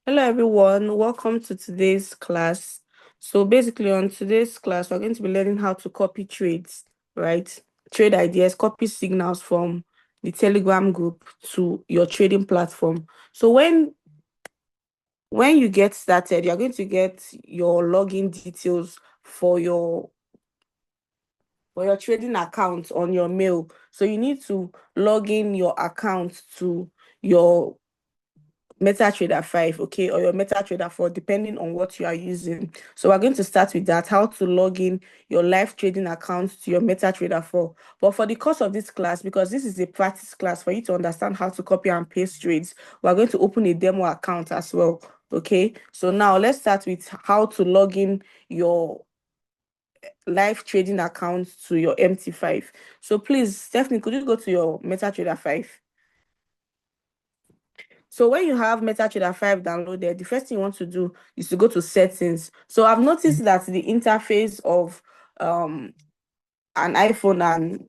Hello everyone, welcome to today's class. So basically on today's class, we're going to be learning how to copy trades, right? Trade ideas, copy signals from the Telegram group to your trading platform. So when you get started, you're going to get your login details for your trading account on your mail. So you need to log in your account to your MetaTrader 5, okay, or your MetaTrader 4, depending on what you are using. So we're going to start with that, how to log in your live trading account to your MetaTrader 4. But for the course of this class, because this is a practice class for you to understand how to copy and paste trades, we're going to open a demo account as well, okay? So now let's start with how to log in your live trading account to your MT5. So please, Stephanie, could you go to your MetaTrader 5? So when you have MetaTrader 5 downloaded, the first thing you want to do is to go to settings. So I've noticed that the interface of an iPhone and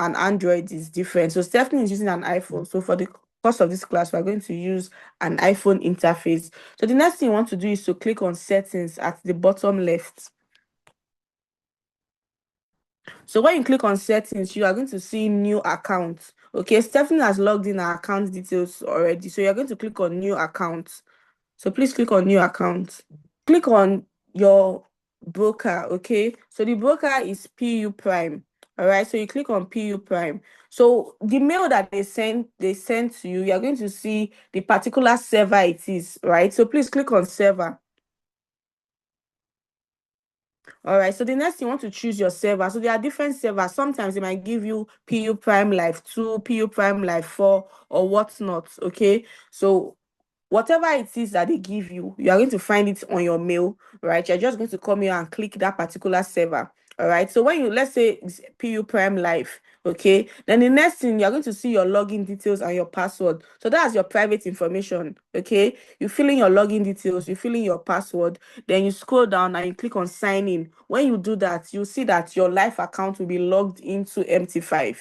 an Android is different. So Stephanie is using an iPhone. So for the course of this class, we're going to use an iPhone interface. So the next thing you want to do is to click on settings at the bottom left. So when you click on settings, you are going to see new account. Okay, Stephanie has logged in her account details already. So you're going to click on new account. So please click on new account. Click on your broker, okay? So the broker is PU Prime. All right, so you click on PU Prime. So the mail that they sent to you, you're going to see the particular server it is, right? So please click on server. All right, so the next you want to choose your server. So there are different servers. Sometimes they might give you PU Prime Live 2, PU Prime Live 4, or whatnot. Okay, so whatever it is that they give you, you are going to find it on your mail, right? You're just going to come here and click that particular server. All right. So when you, let's say it's PU Prime Live, okay, then the next thing you're going to see your login details and your password. So that's your private information. Okay. You fill in your login details, you fill in your password, then you scroll down and you click on sign in. When you do that, you'll see that your live account will be logged into MT5.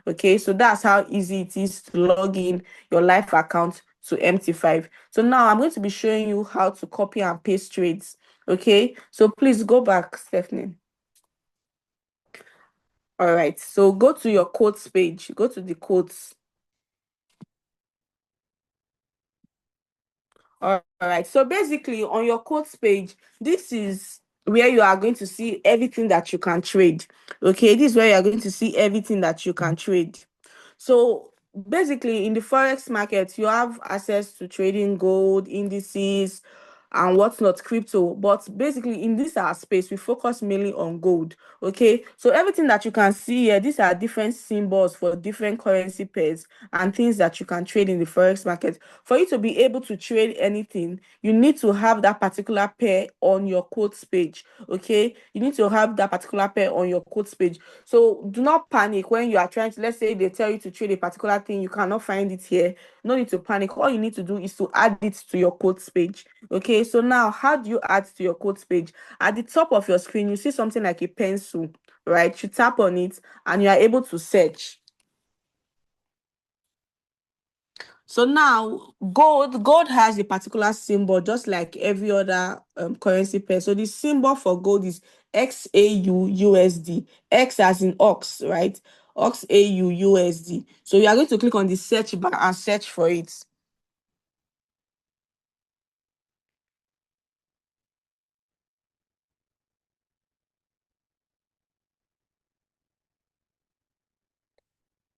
Okay, so that's how easy it is to log in your live account to MT5. So now I'm going to be showing you how to copy and paste trades. Okay, so please go back, Stephanie. All right, so go to your quotes page, go to the quotes. All right, so basically on your quotes page, this is where you are going to see everything that you can trade. Okay, this is where you are going to see everything that you can trade. So basically, in the Forex market, you have access to trading gold, indices, and what's not crypto. But basically, in this our space, we focus mainly on gold. Okay, so everything that you can see here, these are different symbols for different currency pairs and things that you can trade in the Forex market. For you to be able to trade anything, you need to have that particular pair on your quotes page. Okay, you need to have that particular pair on your quotes page. So do not panic when you are trying to, let's say they tell you to trade a particular thing, you cannot find it here. No need to panic. All you need to do is to add it to your quotes page. Okay, so now how do you add to your quotes page? At the top of your screen, you see something like a pencil, right? You tap on it and you are able to search. So now gold has a particular symbol just like every other currency pair. So the symbol for gold is XAUUSD. X as in ox, right? XAUUSD. So you are going to click on the search bar and search for it.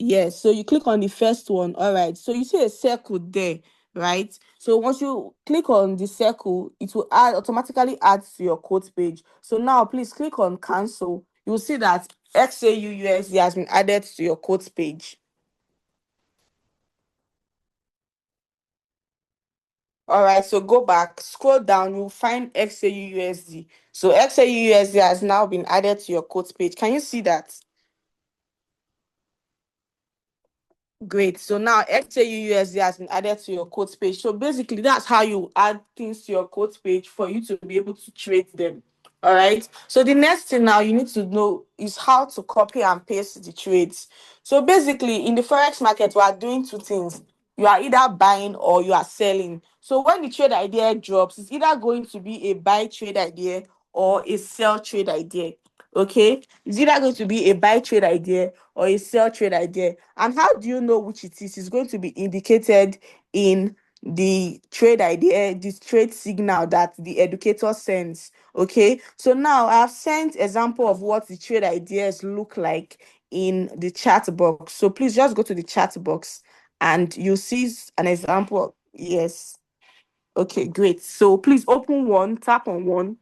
Yes, so you click on the first one. All right. So you see a circle there, right? So once you click on the circle, it will automatically add to your quote page. So now please click on cancel. You will see that XAUUSD has been added to your quote page. All right, so go back, scroll down, you'll find XAUUSD. So XAUUSD has now been added to your quote page. Can you see that? Great. So now XAUUSD has been added to your quote page. So basically, that's how you add things to your quote page for you to be able to trade them. All right. So the next thing now you need to know is how to copy and paste the trades. So basically, in the Forex market, we are doing two things. you are either buying or you are selling. So when the trade idea drops, it's either going to be a buy trade idea or a sell trade idea. Okay, it's either going to be a buy trade idea or a sell trade idea. And how do you know which it is? It's going to be indicated in the trade idea, this trade signal that the educator sends. Okay, so now I've sent example of what the trade ideas look like in the chat box. So please just go to the chat box and you see an example. Yes. Okay, great. So please open one, tap on one.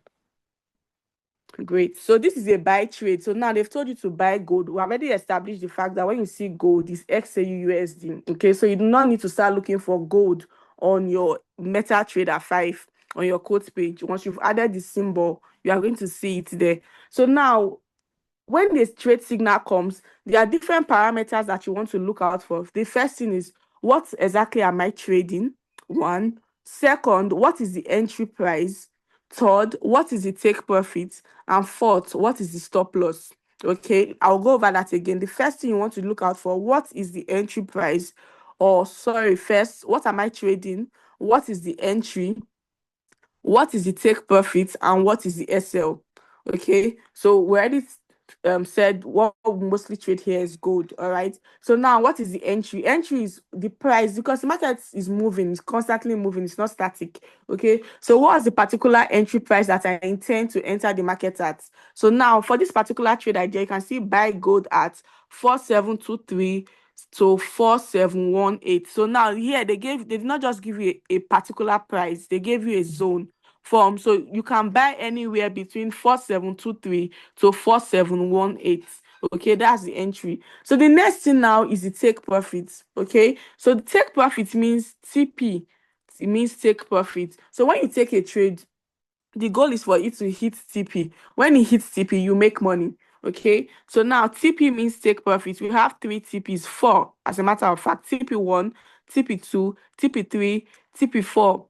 Great. So this is a buy trade. So now they've told you to buy gold. We already established the fact that when you see gold, it's XAUUSD. Okay, so you do not need to start looking for gold on your MetaTrader 5 on your quote page. Once you've added the symbol, you are going to see it there. So now when this trade signal comes, there are different parameters that you want to look out for. The first thing is, what exactly am I trading? One. Second, what is the entry price? Third, what is the take profit? And fourth, what is the stop loss? Okay, I'll go over that again. The first thing you want to look out for, what is the entry price? Or sorry, first, what am I trading? What is the entry? What is the take profit? And what is the SL? Okay, so we already said what we mostly trade here is gold. All right, so now what is the entry? Entry is the price, because the market is moving, it's constantly moving, it's not static. Okay, so what is the particular entry price that I intend to enter the market at? So now for this particular trade idea, you can see buy gold at 4723 to 4718. So now here they did not just give you a particular price, they gave you a zone form. So you can buy anywhere between 4723 to 4718. Okay, that's the entry. So the next thing now is the take profit. Okay, so the take profit means TP. It means take profit. So when you take a trade, the goal is for it to hit TP. When it hits TP, you make money. Okay, so now TP means take profit. We have three TPs, four as a matter of fact: TP1, TP2, TP3, TP4.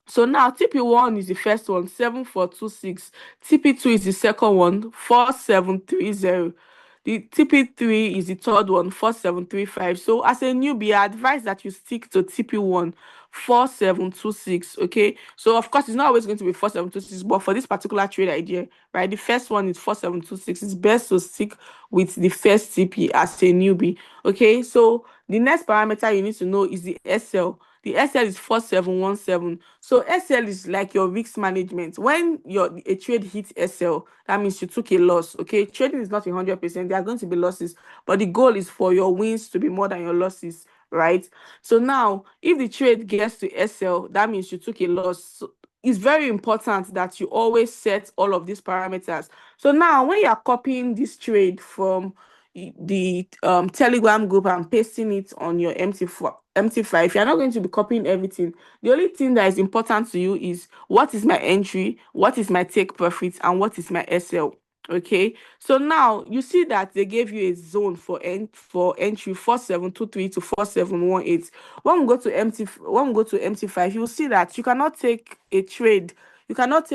So now TP1 is the first one, 7426. TP2 is the second one, 4730. The TP3 is the third one, 4735. So as a newbie, I advise that you stick to TP1, 4726. Okay. So of course, it's not always going to be 4726, but for this particular trade idea, right? The first one is 4726. It's best to stick with the first TP as a newbie. Okay. So the next parameter you need to know is the SL. The SL is 4717. So SL is like your risk management. When a trade hits SL, that means you took a loss. Okay, trading is not 100%. There are going to be losses, but the goal is for your wins to be more than your losses, right? So now, if the trade gets to SL, that means you took a loss. So it's very important that you always set all of these parameters. So now, when you are copying this trade from the Telegram group and pasting it on your MT5, you're not going to be copying everything. The only thing that is important to you is what is my entry, what is my take profit, and what is my SL. Okay, so now you see that they gave you a zone for entry 4723 to 4718. When we go to MT5, you'll see that you cannot take a trade. You cannot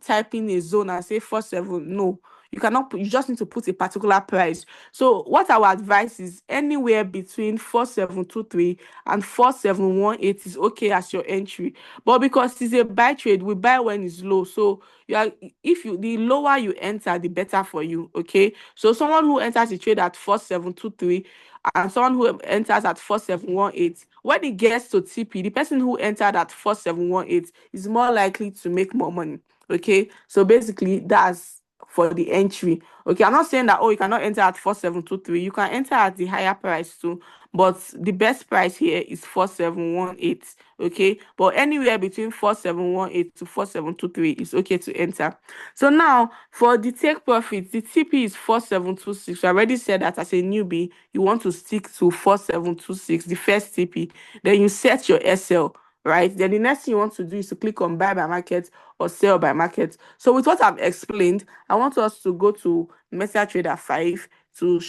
type in a zone and say 47. No, you cannot you just need to put a particular price. So what I would advise is anywhere between 4723 and 4718 is okay as your entry. But because it's a buy trade, we buy when it's low. So the lower you enter, the better for you. Okay. So someone who enters the trade at 4723 and someone who enters at 4718, when it gets to TP, the person who entered at 4718 is more likely to make more money. Okay. So basically that's for the entry. Okay, I'm not saying that, oh, you cannot enter at 4723. You can enter at the higher price too, but the best price here is 4718. Okay, but anywhere between 4718 to 4723 is okay to enter. So now for the take profit, the TP is 4726. I already said that as a newbie, you want to stick to 4726, the first TP. Then you set your SL, right? Then the next thing you want to do is to click on buy by market or sell by market. So with what I've explained, I want us to go to MetaTrader 5 to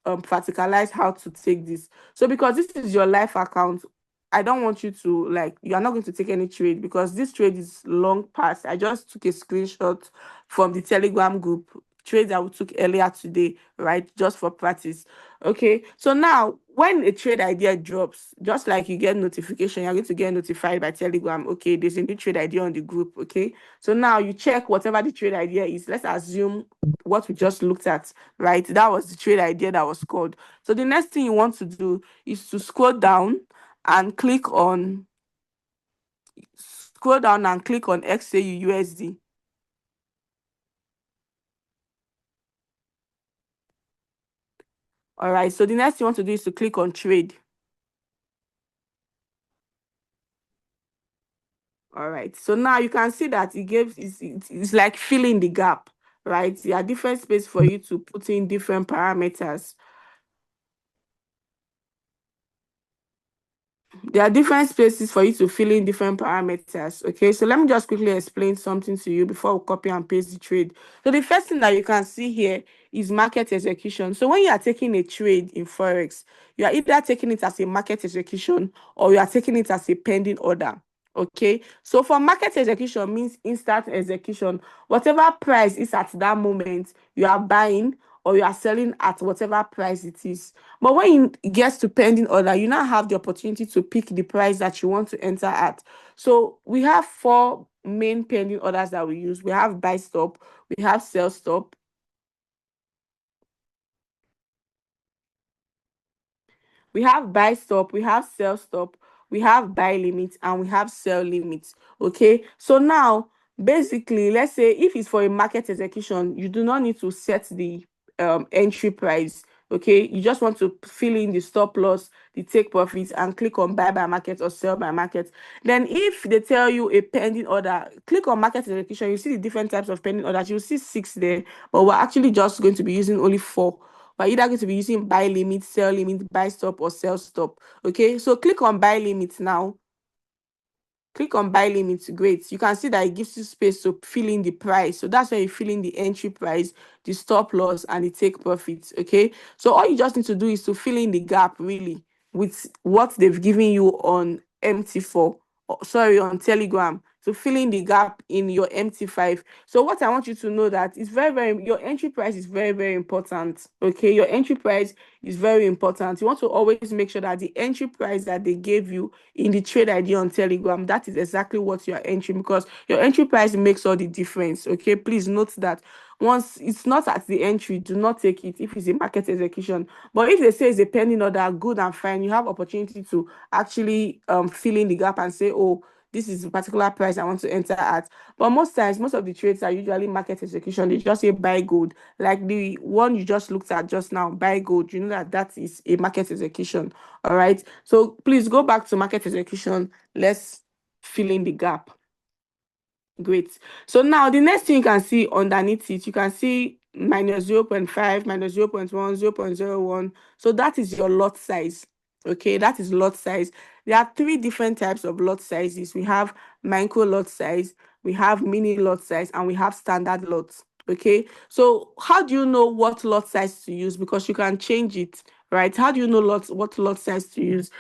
practicalize how to take this. So because this is your live account, I don't want you to, like, you are not going to take any trade because this trade is long past. I just took a screenshot from the Telegram group trades that we took earlier today, right? Just for practice. Okay. So now when a trade idea drops, just like you get notification, you're going to get notified by Telegram. Okay, there's a new trade idea on the group. Okay. So now you check whatever the trade idea is. Let's assume what we just looked at, right? That was the trade idea that was called. So the next thing you want to do is to and click on scroll down and click on XAU USD. All right, so the next thing you want to do is to click on trade. All right, so now you can see that it's like filling the gap, right? There are different space for you to put in different parameters. There are different spaces for you to fill in different parameters. Okay, so let me just quickly explain something to you before we copy and paste the trade. So the first thing that you can see here is market execution. So when you are taking a trade in Forex, you are either taking it as a market execution or you are taking it as a pending order. Okay, so for market execution means instant execution. Whatever price is at that moment, you are buying or you are selling at whatever price it is. But when it gets to pending order, you now have the opportunity to pick the price that you want to enter at. So we have four main pending orders that we use. We have buy stop, we have sell stop, we have buy stop, we have sell stop, we have buy limit, and we have sell limit. Okay, so now basically, let's say if it's for a market execution, you do not need to set the entry price. Okay, you just want to fill in the stop loss, the take profits, and click on buy by market or sell by market. Then if they tell you a pending order, click on market execution. You see the different types of pending orders. You see 6 there, but we're actually just going to be using only 4. We're either going to be using buy limit, sell limit, buy stop, or sell stop. Okay, so click on buy limit now. Click on buy limit. Great. You can see that it gives you space to fill in the price. So that's where you fill in the entry price, the stop loss, and the take profits. Okay, so all you just need to do is to fill in the gap really with what they've given you on MT4, sorry, on Telegram, to fill in the gap in your MT5. So what I want you to know that is your entry price is very, very important. Okay, your entry price is very important. You want to always make sure that the entry price that they gave you in the trade ID on Telegram, that is exactly what you are entering, because your entry price makes all the difference. Okay, please note that once it's not at the entry, do not take it if it's a market execution. But if they say it's a pending order, good and fine, you have opportunity to actually fill in the gap and say, oh, this is a particular price I want to enter at. But most times, most of the trades are usually market execution. They just say buy gold, like the one you just looked at just now, buy gold. You know that that is a market execution. All right, so please go back to market execution. Let's fill in the gap. Great. So now the next thing you can see underneath it, you can see minus 0.5, minus 0.1, 0.01. So that is your lot size. Okay, that is lot size. There are 3 different types of lot sizes. We have micro lot size, we have mini lot size, and we have standard lots. Okay, so how do you know what lot size to use? Because you can change it, right? How do you know what lot size to use?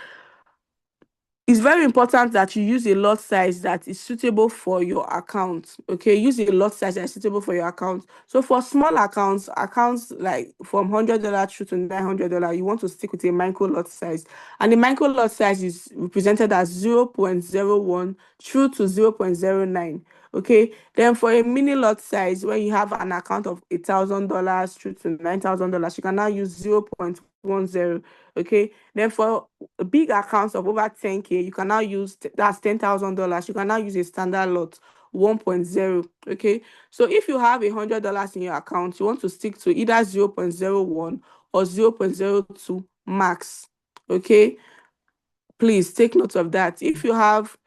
It's very important that you use a lot size that is suitable for your account. Okay, use a lot size that is suitable for your account. So for small accounts like from $100 through to $900, you want to stick with a micro lot size, and the micro lot size is represented as 0.01 through to 0.09. Okay, then for a mini lot size, when you have an account of $1,000 through to $9,000, you can now use 0.10. Okay, then for big accounts of over 10K, you can now use that's $10,000. You can now use a standard lot 1.0. Okay, so if you have $100 in your account, you want to stick to either 0.01 or 0.02 max. Okay, please take note of that. If you have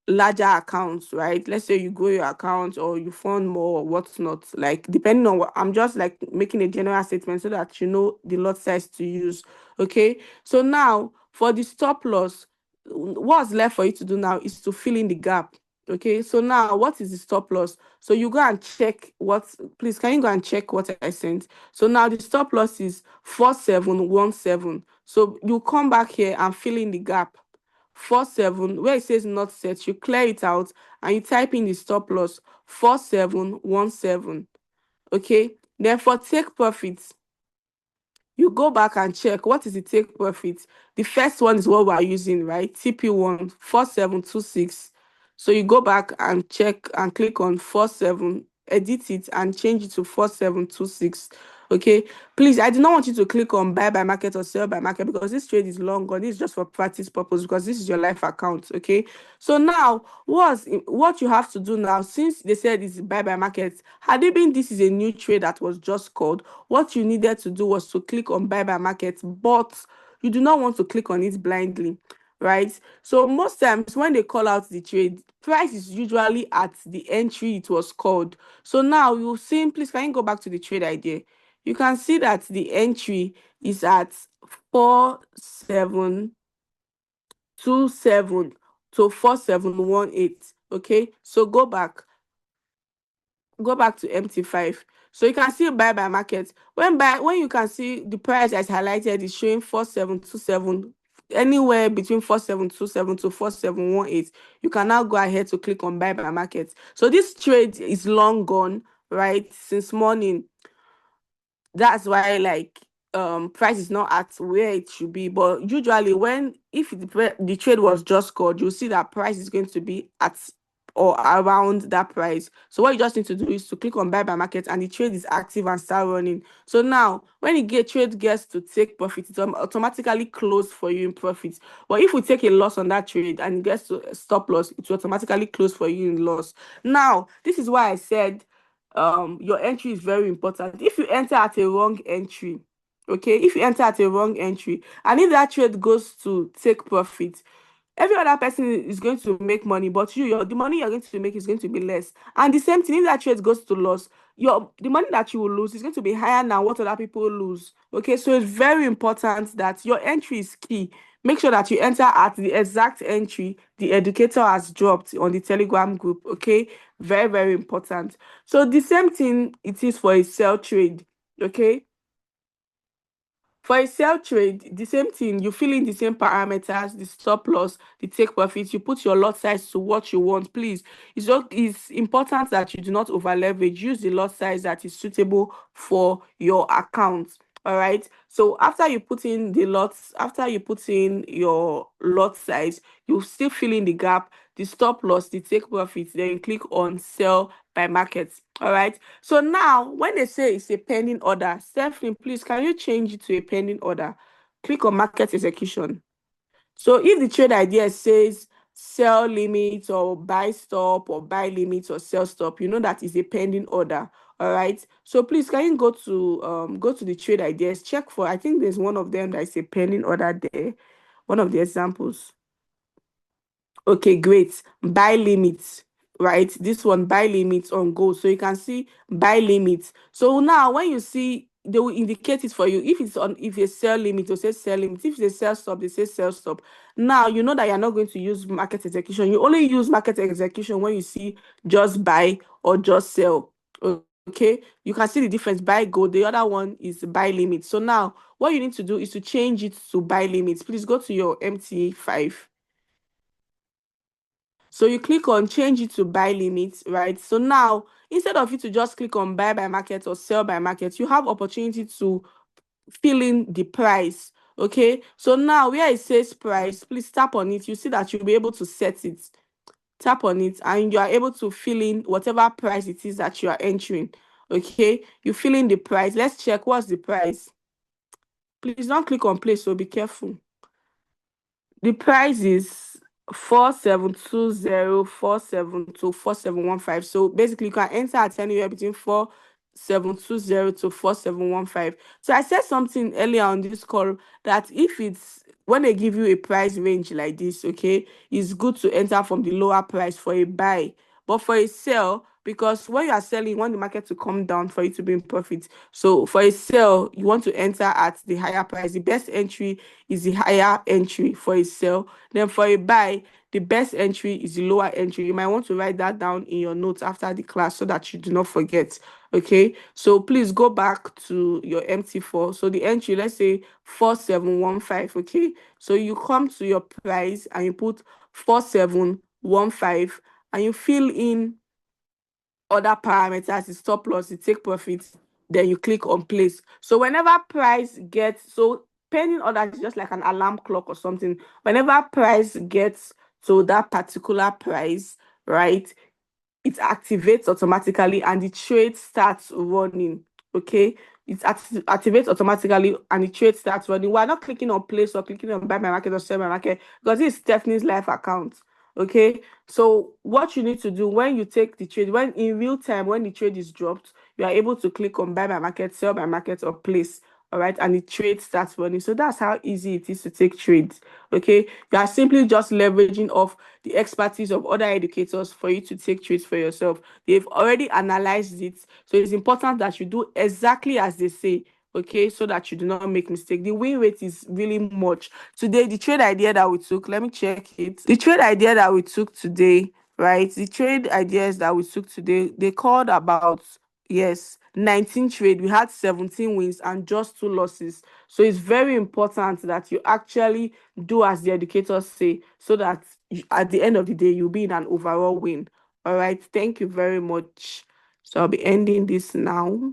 larger accounts, right? Let's say you grow your account or you fund more or what's not, like depending on what, I'm just like making a general statement so that you know the lot size to use. Okay, so now for the stop loss, what's left for you to do now is to fill in the gap. Okay, so now what is the stop loss? So you go and check please can you go and check what I sent? So now the stop loss is 4717. So you come back here and fill in the gap 47 where it says not set. You clear it out and you type in the stop loss 4717. Okay, Then for take profit, you go back and check what is the take profit. The first one is what we are using, right? TP1 4726. So you go back and check and click on 47, edit it and change it to 4726. Okay, please, I do not want you to click on buy by market or sell by market because this trade is long gone. This is just for practice purpose because this is your life account. Okay, so now what you have to do now, since they said it's buy by market, had it been this is a new trade that was just called, what you needed to do was to click on buy by market, but you do not want to click on it blindly, right? So most times when they call out the trade, price is usually at the entry it was called. So now you see, please can you go back to the trade idea? You can see that the entry is at 4727 to 4718. Okay, so go back to MT5. So you can see buy by market. When you can see the price as highlighted is showing 4727, anywhere between 4727 to 4718, you can now go ahead to click on buy by market. So this trade is long gone, right? Since morning. That's why, like, price is not at where it should be. But usually when if the trade was just called, you'll see that price is going to be at or around that price. So what you just need to do is to click on buy by market and the trade is active and start running. So now when trade gets to take profit, it's automatically close for you in profit. But if we take a loss on that trade and it gets to stop loss, it will automatically close for you in loss. Now this is why I said your entry is very important. If you enter at a wrong entry, okay, if you enter at a wrong entry and if that trade goes to take profit, every other person is going to make money, but the money you're going to make is going to be less. And the same thing, if that trade goes to loss, the money that you will lose is going to be higher than what other people lose. Okay, so it's very important that your entry is key. Make sure that you enter at the exact entry the educator has dropped on the Telegram group. Okay, very, very important. So the same thing it is for a sell trade. Okay, for a sell trade, the same thing, you fill in the same parameters, the stop loss, the take profit, you put your lot size to what you want. Please, it's important that you do not over leverage. Use the lot size that is suitable for your account. All right. So after you put in your lot size, you still fill in the gap, the stop loss, the take profit, then you click on sell by market. All right. So now when they say it's a pending order, Stephanie, please can you change it to a pending order? Click on market execution. So if the trade idea says sell limit or buy stop or buy limit or sell stop, you know that is a pending order. All right. So please can you go to the trade ideas, check for, I think there's one of them that is a pending order there, one of the examples. Okay, great. Buy limits, right? This one, buy limits on gold. So you can see buy limits. So now when you see, they will indicate it for you. If it's sell limit, they'll say sell limit. If it's a sell stop, they say sell stop. Now you know that you're not going to use market execution. You only use market execution when you see just buy or just sell. Okay, you can see the difference. Buy gold, the other one is buy limit. So now what you need to do is to change it to buy limits. Please go to your MT5. So you click on change it to buy limits, right? So now instead of you to just click on buy by market or sell by market, you have opportunity to fill in the price. Okay, so now where it says price, please tap on it. You see that you'll be able to set it. Tap on it and you are able to fill in whatever price it is that you are entering. Okay, you fill in the price. Let's check what's the price. Please don't click on place, so be careful. The price is 4720 to 4715. So basically, you can enter at anywhere between 4720 to 4715. So I said something earlier on this call that if it's when they give you a price range like this, okay, it's good to enter from the lower price for a buy. But for a sell, because when you are selling, you want the market to come down for you to be in profit. So for a sell, you want to enter at the higher price. The best entry is the higher entry for a sell. Then for a buy, the best entry is the lower entry. You might want to write that down in your notes after the class so that you do not forget. Okay, so please go back to your MT4. So the entry, let's say 4715. Okay, so you come to your price and you put 4715 and you fill in other parameters, the stop loss, the take profit, then you click on place. So whenever price gets, so pending order is just like an alarm clock or something. Whenever price gets to that particular price, right, it activates automatically and the trade starts running. Okay, activates automatically and the trade starts running. We're not clicking on place or clicking on buy my market or sell my market because this is Stephanie's live account. Okay, so what you need to do when you take the trade, when in real time, when the trade is dropped, you are able to click on buy my market, sell my market, or place. All right, and the trade starts running. So that's how easy it is to take trades. Okay, you are simply just leveraging off the expertise of other educators for you to take trades for yourself. They've already analyzed it, so it's important that you do exactly as they say. Okay, so that you do not make mistake. The win rate is really much. Today, the trade idea that we took, let me check it. The trade idea that we took today, right? The trade ideas that we took today, they called about, yes, 19 trade. We had 17 wins and just 2 losses. So it's very important that you actually do as the educators say, so that at the end of the day, you'll be in an overall win. All right. Thank you very much. So I'll be ending this now.